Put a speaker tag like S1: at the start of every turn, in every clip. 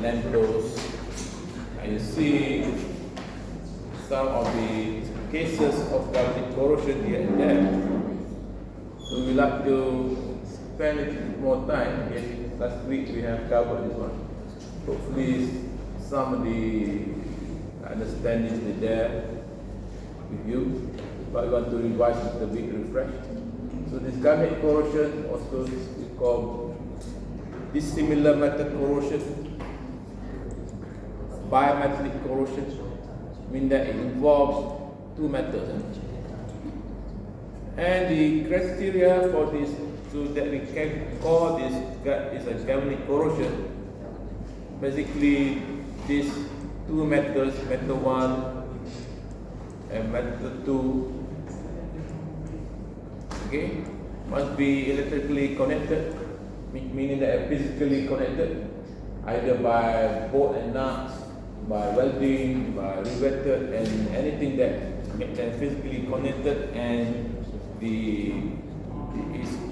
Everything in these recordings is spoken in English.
S1: lampposts, and you see some of the cases of galvanic corrosion here and there. So we like to spend a bit more time. Yes, last week we have covered this one. Hopefully some of the understanding is there with you, but we want to revise it a bit, refresh. So this galvanic corrosion also is called dissimilar metal corrosion, bimetallic corrosion, meaning that it involves two metals. And the criteria for this, so that we can call this is a galvanic corrosion. Basically, these two metals, metal 1 and metal 2, okay, must be electrically connected, meaning that are physically connected, either by bolt and nuts, by welding, by riveted, and anything that makes them physically connected and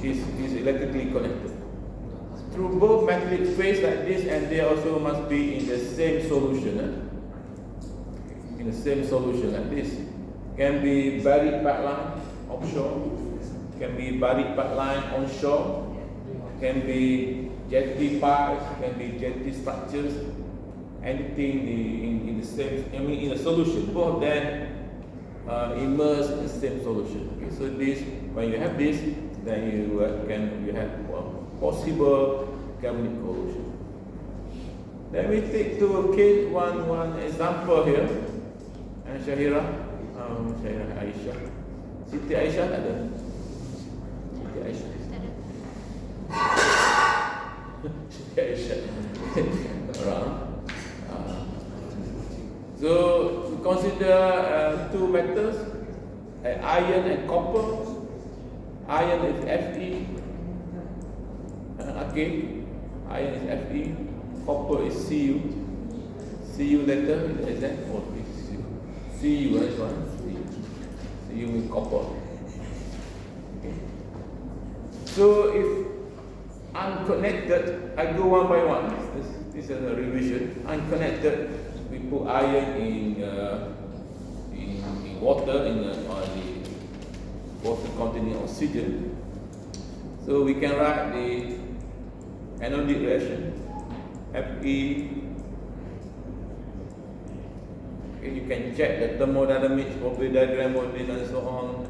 S1: is electrically connected. Through both metallic phase like this, and they also must be in the same solution. In the same solution like this. Can be buried pipeline offshore, can be buried pipeline onshore, can be jetty pipes, can be jetty structures, anything in the same, in a solution. Both of them immersed in the same solution. Okay, so this, when you have this, then you have possible galvanic corrosion. Let me take to a case one example here. And Syahira Aisyah. Siti Aisyah tak ada? Siti Aisyah. Siti Aisyah. So we consider two metals, iron and copper. Iron is Fe. Okay, iron is Fe. Copper is Cu. Cu letter is exact or Cu is one. Cu with copper. Okay. So if unconnected, I go one by one. This is a revision. Unconnected, we put iron in water, in the water containing oxygen. So we can write the anodic reaction, Fe. Okay, you can check the thermodynamics, property diagram of this and so on.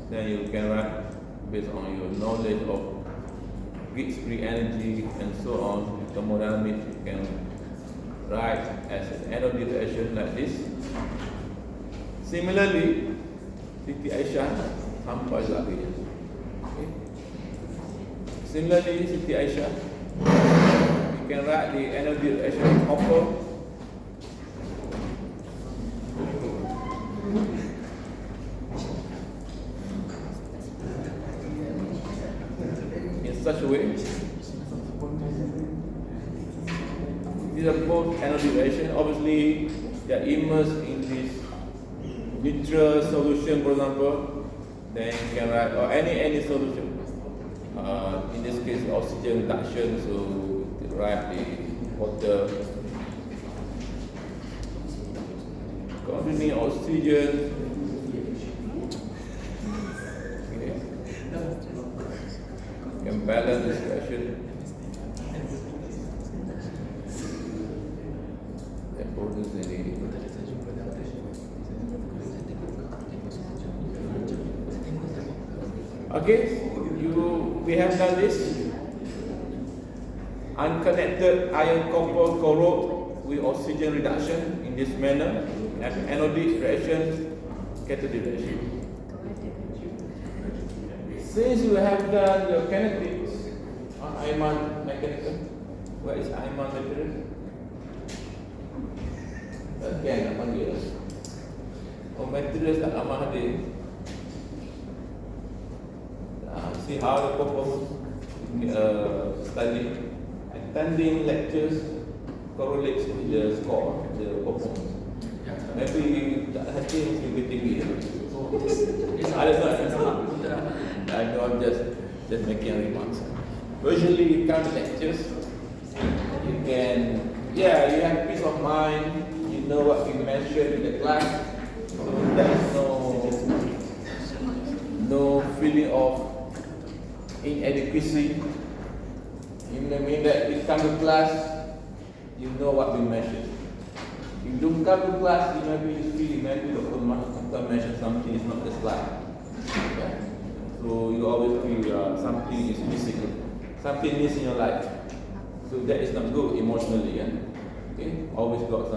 S1: Then you can write based on your knowledge of Gibbs free energy and so on. Thermodynamics, you can write as an anodic reaction like this. Similarly, Siti Aisyah sampai lagi. Okay. Similarly, Siti Aisyah, you can write the anodic reaction copper. In such a way, these are both anodic reaction. Obviously, they are immersed in this neutral solution, for example. Then you can write, or any solution. In this case, oxygen reduction. So you write the water containing oxygen. Okay. You can balance this reaction. And produce any. Okay, we have done this. Unconnected iron copper corrode with oxygen reduction in this manner. And anodic reaction, cathodic reaction. Since you have done the kinetics on ion mechanical, where is ion material? Again, nak panggil. Oh, materials tak lama hadir. See how the performance study attending lectures correlates with the score, the performance. Maybe tak hati mesti lebih tinggi. Ada tak? I know, I'm just making remarks. Usually you come to lectures, you can yeah, you have peace of mind. You know what we mentioned in the class. So there is no feeling of inadequacy. In the mean that you come to class, you know what we mentioned. If you don't come to class, you maybe you feel maybe the doctor mentioned something is not the slide. Okay? So you always feel something is missing. Something missing in your life. So that is not good emotionally. Yeah? Okay? Always got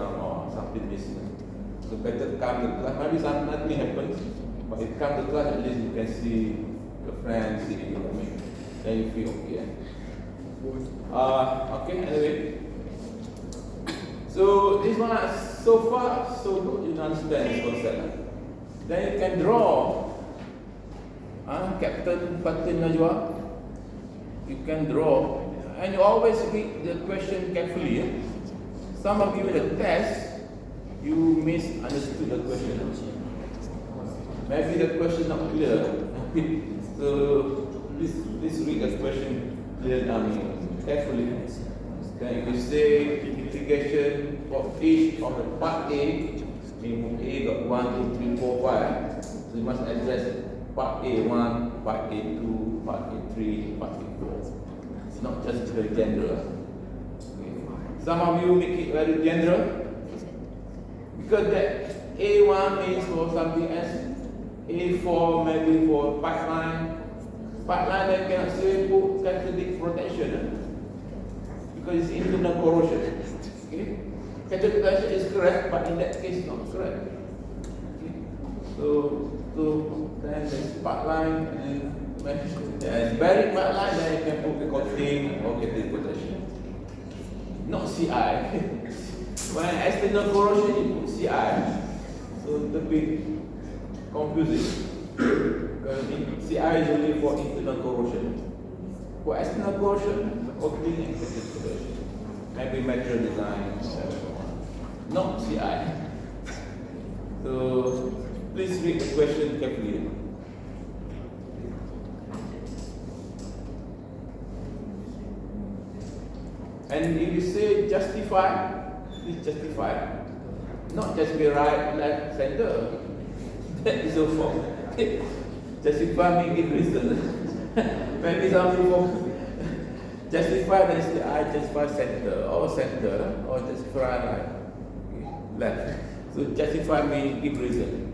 S1: something missing. So better to come to class. Maybe nothing happens, but if you come to class, at least you can see your friends, see you. I mean, then you feel okay. Okay, anyway. So this one, so far, so good. You understand this concept. Then you can draw. Captain, Patin Najwa. You can draw. And you always read the question carefully. Some of you in the test, you misunderstood the question. Maybe the question not clear. So please read the question clearly, carefully. Then if you say integration of each of the part A, meaning A got 1, 2, 3, 4, 5. So you must address part A1, part A2, part A3, part A4. It's not just very general. Okay. Some of you make it very general because that A1 means for something else. A4 maybe for pipeline. Pipeline that cannot say put catalytic protection because it's internal corrosion. Okay? Catalytic protection is correct, but in that case not correct. Okay? So then there's pipeline and buried pipeline, then you can put the coating or catalytic protection. Not CI. When external corrosion, you put CI. So the big confusing. Because CI is only for internal corrosion. For external corrosion, the coating and catalytic protection. Maybe material design, not CI. So please read the question carefully. And if you say justify, please justify. Not just be right, left, center. That is so false. Justify means give reason. Maybe some people justify, then say I justify center, or justify right, left. So justify means give reason.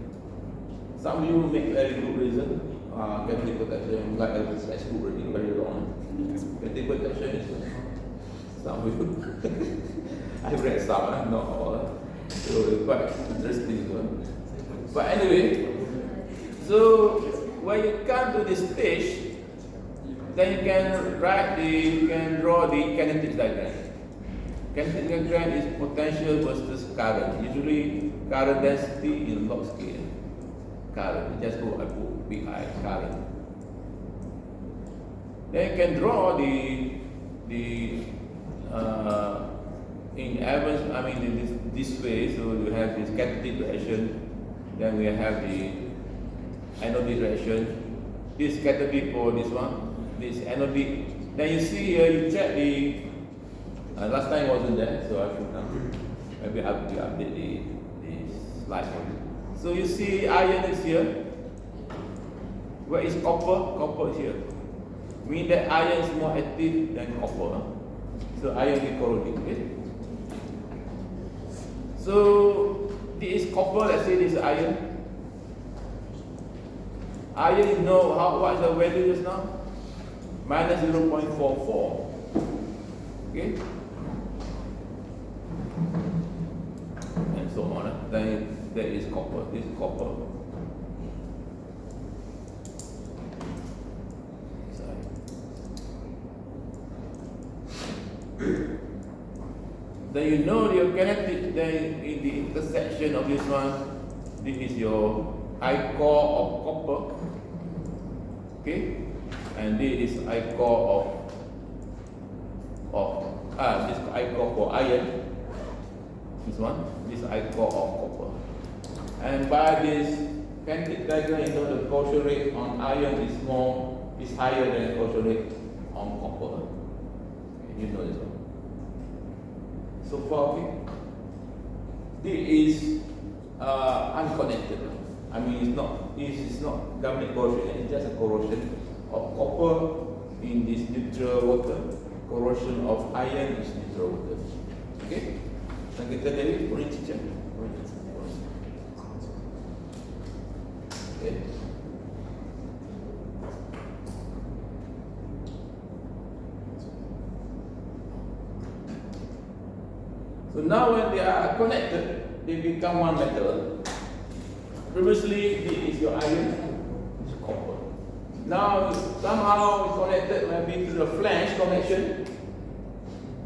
S1: Some of you make very good reason. Catalytic protection, like I was at school already, very long. Catalytic protection is some of you. I've read some, not all. So it's quite interesting. But anyway, so when you come to this stage, then you can draw the kinetic diagram. Kinetic diagram is potential versus current. Usually current density in log scale. Current, just put big I, current. Then you can draw in Evans, this way, so you have this catalytic reaction, then we have the anodic reaction, this catalytic for this one, this anodic. Then you see here, you check the, last time wasn't there, so I should maybe update the slide. So you see iron is here. Where is copper? Copper is here. Mean that iron is more active than copper. So iron is corroding. Okay? So this is copper, let's say this is iron. Iron, you know what is the value just now? Minus 0.44. Okay? And so on. Then there is copper. This is copper. Then you know your kinetic, then in the intersection of this one, this is your I core of copper. Okay? And this is I core this I core for iron. This one, this I core of copper. And by this kinetic diagram, you know the corrosion rate on iron is higher than corrosion rate on copper. You know this one. So far, okay? This is unconnected. I mean, this is not galvanic corrosion, it's just a corrosion of copper in this neutral water. Corrosion of iron is neutral water. Okay? So kita dari teacher. Okay. So now when they are connected, they become one metal. Previously, this is your iron, it's copper. Now somehow it's connected maybe to the flange connection,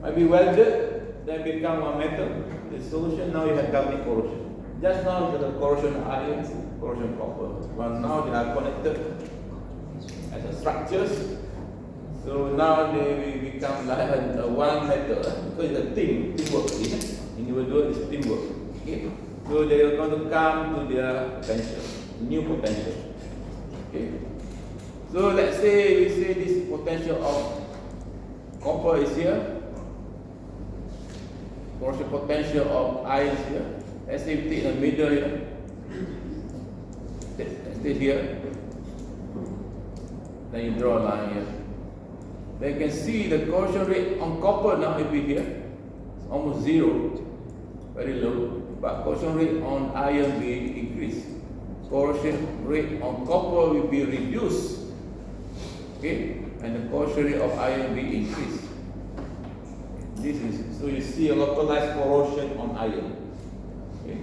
S1: maybe welded, then become one metal. The solution now you have galvanic corrosion. Just now you have the corrosion iron, corrosion copper. But now they are connected as a structures. So now they will become like one metal because it's a teamwork. Individual is teamwork. Okay? So they are going to come to their potential, new potential. Okay? So let's say we say this potential of copper is here, corrosion potential of iron is here. Let's say we take the middle here. Let's stay here. Then you draw a line here. Then you can see the corrosion rate on copper now will be here. It's almost zero, very low. But corrosion rate on iron will increase. Corrosion rate on copper will be reduced. Okay? And the corrosion rate of iron will increase. This is so you see a localized corrosion on iron. Okay?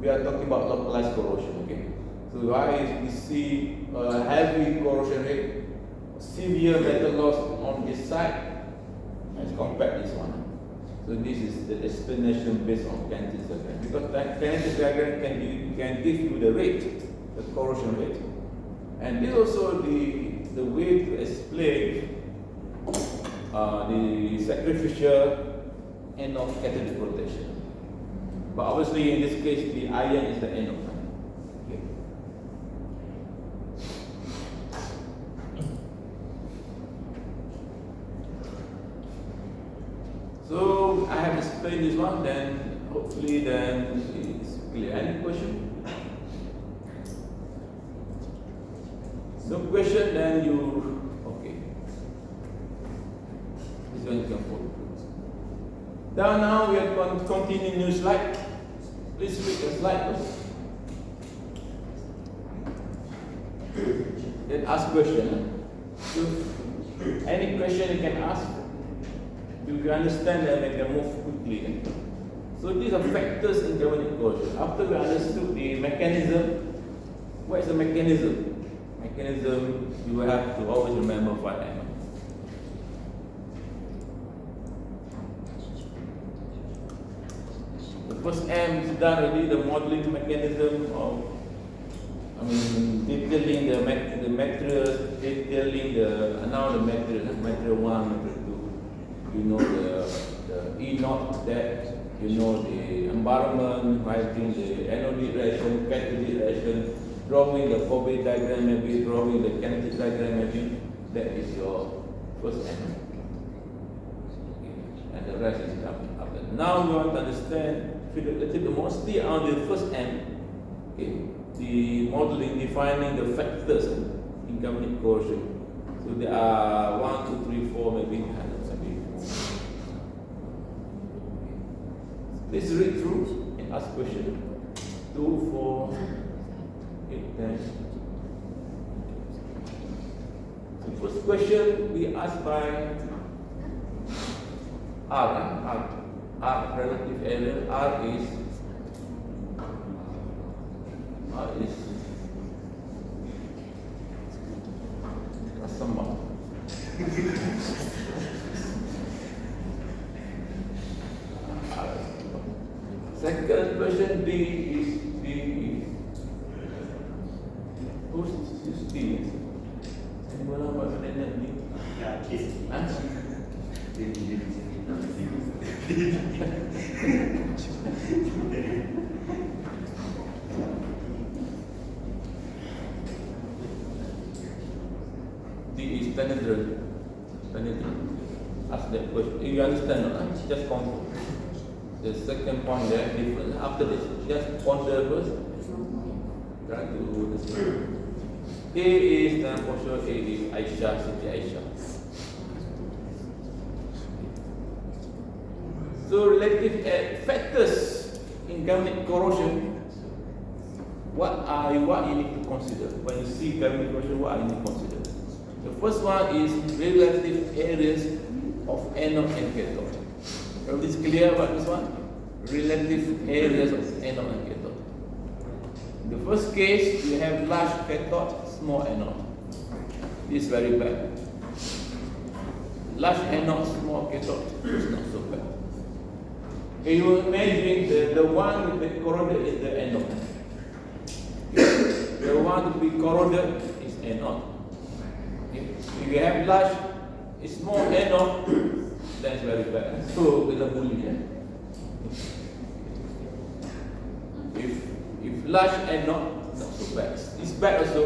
S1: We are talking about localized corrosion. Okay? So why we see a heavy corrosion rate, severe metal loss on this side as compared to this one. So this is the explanation based on kinetic diagram. Because kinetic diagram can give you the rate, the corrosion rate. And this also the way to explain the sacrificial end of catalytic protection. But obviously in this case the iron is the end of it. Okay. So I have explained this one, then hopefully then it's clear. Any question? No question, then you okay. It's going to come forward. Now we are going to continue new slide. Please click the slide first. Then ask question. So any question you can ask. You understand that we can move quickly. So these are factors in galvanic corrosion. After we understood the mechanism, what is the mechanism? Mechanism, you will have to always remember 5M. The first M is done already, the modeling mechanism of, detailing the materials, detailing now the material 1, material 2. You know the E0 depth, you know the environment, writing the anode reaction, catalytic reaction, drawing the 4-way diagram, maybe drawing the kinetic diagram, maybe. That is your first M. And the rest is coming after. Now we want to understand a little bit more still on the first M. Okay, the modeling, defining the factors in galvanic corrosion. So there are 1, 2, 3, 4, maybe. Please read through and ask questions. 2, 4, 8, 10. The first question we asked by R relative area. R is Asamba. Second question B is who's D? Anyone know what the name is? Yeah, kiss. D is penetrant. Ask that question. If you understand, just ponder. The second point there, different. After this, just ponder first. Try to do the same. A is then for sure A is Aisha, Siti Aisha. So relative factors in galvanic corrosion, what you need to consider when you see galvanic corrosion? What you need to consider? The first one is relative areas of anode and cathode. Is this clear about this one? Relative areas of anode and cathode. In the first case, you have large cathode, small anode. This is very bad. Large anode, small cathode is not so bad. Okay, you imagine the one with the corroded is the anode. Okay. The one to be corroded is anode. Okay. If you have large, small anode, that's very bad. So with a bully. If large anode, not so bad. It's bad also,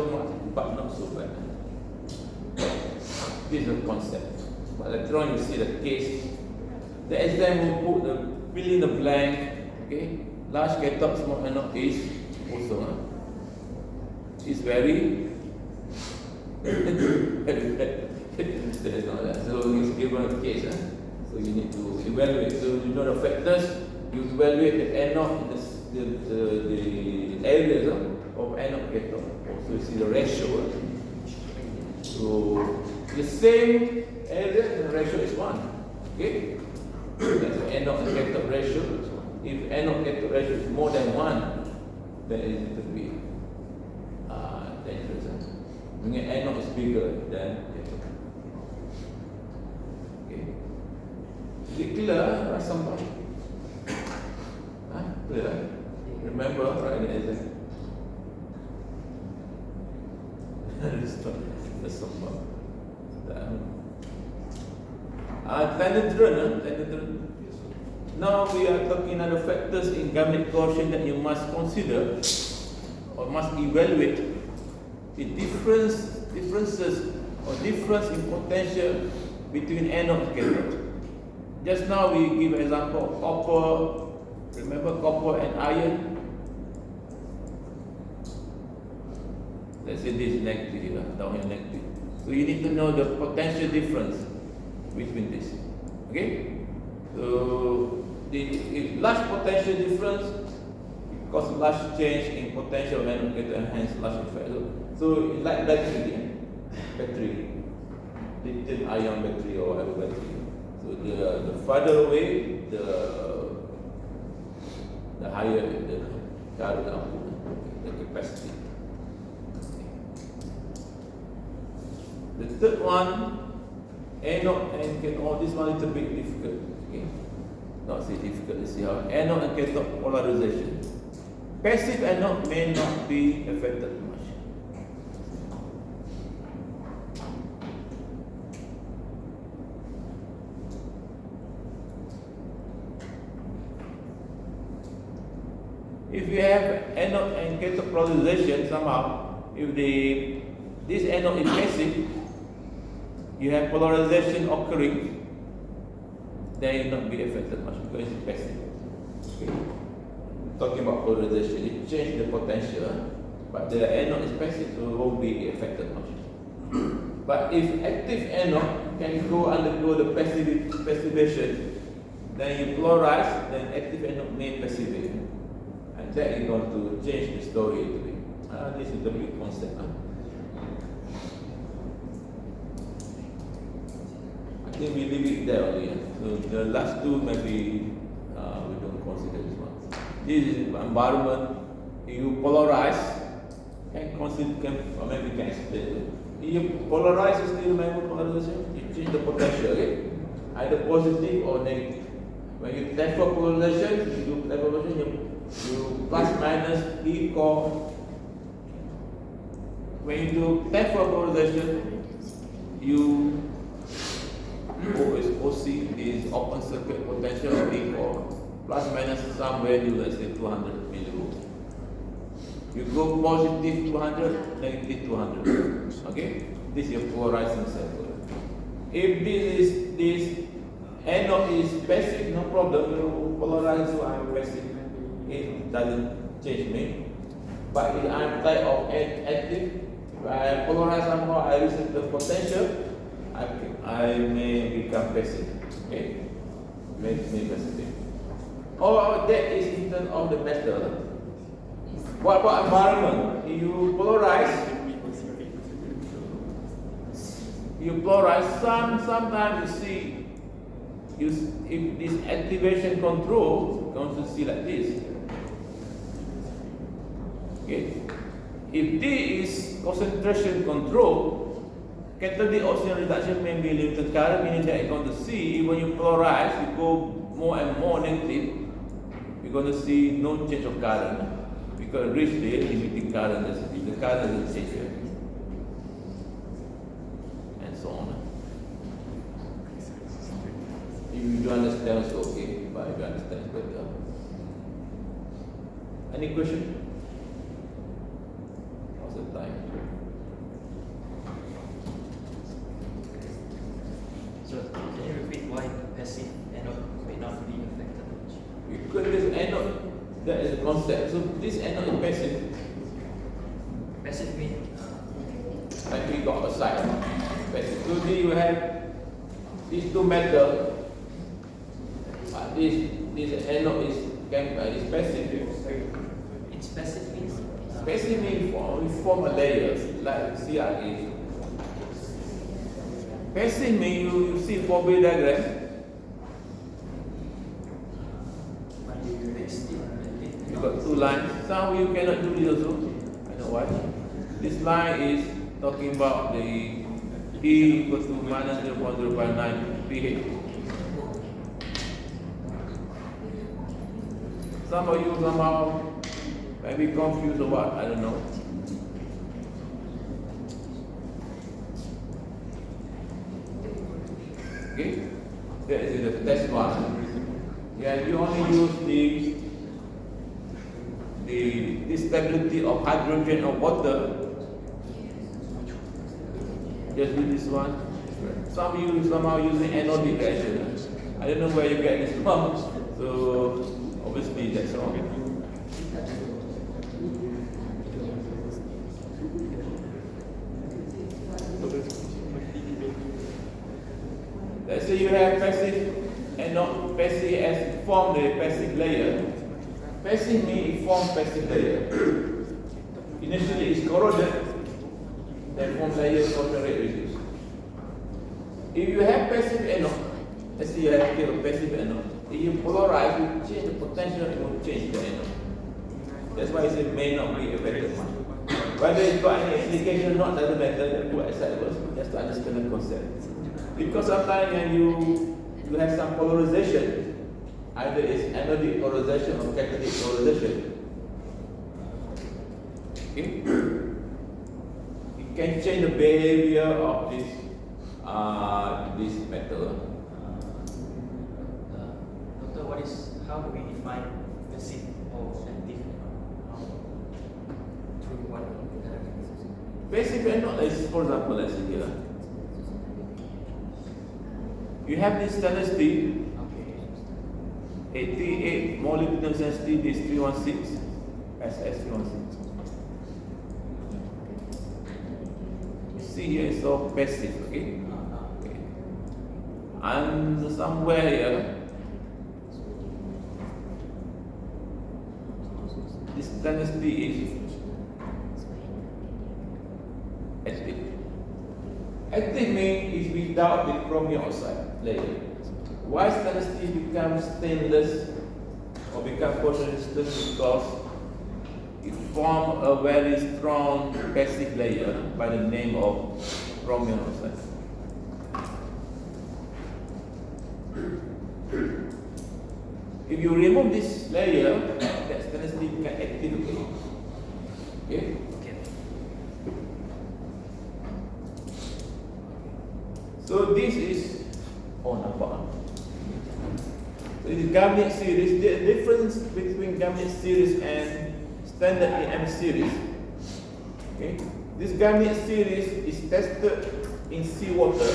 S1: but not so bad. This is the concept. But later on you see the case. The exam will put fill in the blank. Okay, large cathode, small anode is also. It's very That's not that. So it's given a case. So you need to evaluate. So you know the factors. You evaluate the anode, the areas of anode cathode. So you see the ratio. So the same area, the ratio is 1. Okay. That's the anode and cathode ratio. If anode cathode ratio is more than 1, then it will be dangerous. Meaning anode is bigger than cathode. Okay. Is it clear? Somebody? Clear? Remember, right? That's somebody. Penetrant. Now we are talking other factors in galvanic corrosion that you must consider or must evaluate the differences or difference in potential between anode and cathode. Just now we give an example of copper. Remember copper and iron? Let's say this is negative, down here negative. So you need to know the potential difference between this. Okay? So if large potential difference cause large change in potential of anode cathode and hence large effect. So it's like battery, lithium ion battery or whatever battery. So the farther away, the higher the current output, the capacity. The third one, anode and cathode. This one is a bit difficult. Okay? Not so difficult to see how anode and cathode polarization. Passive anode may not be affected much. If you have anode and cathode polarization somehow, if this anode is passive, you have polarization occurring, then it will not be affected much because it's passive. Okay. Talking about polarization, it changes the potential, but the anode is passive, so it won't be affected much. But if active anode can undergo the passivation, then you polarize, then active anode may passivate. And that is going to change the story a little bit. This is the big concept. I think we leave it there only. So the last two maybe we don't consider this one. This is environment. You polarize, or maybe can explain. If you polarize, you still remember polarization. You change the potential, okay? Either positive or negative. When you test for polarization, you do polarization. You plus minus equal. When you do test for polarization, you OC is open circuit potential equal plus minus some value, let's say 200 millivolt. You go positive 200, negative 200. Okay, this is your polarizing circuit. If this anode is passive, no problem. You polarize, so I'm passive. It doesn't change me. But if I'm type of active, if I polarize somehow, I receive the potential, I may become passive. Okay? Makes me passive. Or that is in terms of the metal. What about environment? If you polarize, sometimes you see, if this activation control, you want to see like this. Okay. If this is concentration control, catalytic oxygen reduction may be limited current, meaning that you're going to see when you polarize, you go more and more negative, you're going to see no change of current. Because reach the limiting current, the current is change, and so on. If you don't understand, it's okay, but if you understand, it's better. Any question? How's the time?
S2: So, can you repeat why passive anode may not be affected?
S1: Because this anode, that is the concept. So this anode is passive.
S2: Passive means
S1: Like we got a side. Passive. So you have these two metal. This anode is passive.
S2: it's passive means
S1: Passive means we form a layer like CRE. Passive means you see 4B diagram. You got two lines. Some you cannot do this also. I know why. This line is talking about the E equals to minus 0.059 pH. Some of you somehow may be confused or what, I don't know. Okay? That is the test one. Yeah, you only use the stability of hydrogen or water. Just do this one. Some of you somehow using anodic reaction. I don't know where you get this from. So obviously that's wrong. Let's say you have passive and not passive as form the passive layer. Passive means it form passive layer. Initially it's corroded, then form layer corrosion rate reduced. If you have passive anode, let's say you have here a passive anode, if you polarize, you change the potential, it will change the anode. That's why I say may not be affected much. Whether it's got any application or not doesn't matter, put aside first, just to understand the concept. Because sometimes when you have some polarization, either it's anodic polarization or catalytic polarization. Okay? It can change the behavior of this metal.
S2: Doctor, how do we define passive or active? Through what?
S1: Passive anode is, for example, let's see here. You have this stainless steel, 88 molybdenum sensitivity is 316, SS316. You see here it's all passive, okay? And somewhere here, this stainless steel is active. Active means is without the chromium oxide layer. Why stainless steel becomes stainless or become corrosion resistant? Because it forms a very strong passive layer by the name of chromium oxide. If you remove this layer, that stainless steel become active again. Okay? So this is nampak. So this Gamma series, the difference between Gamma series and standard EM series. Okay, this Gamma series is tested in seawater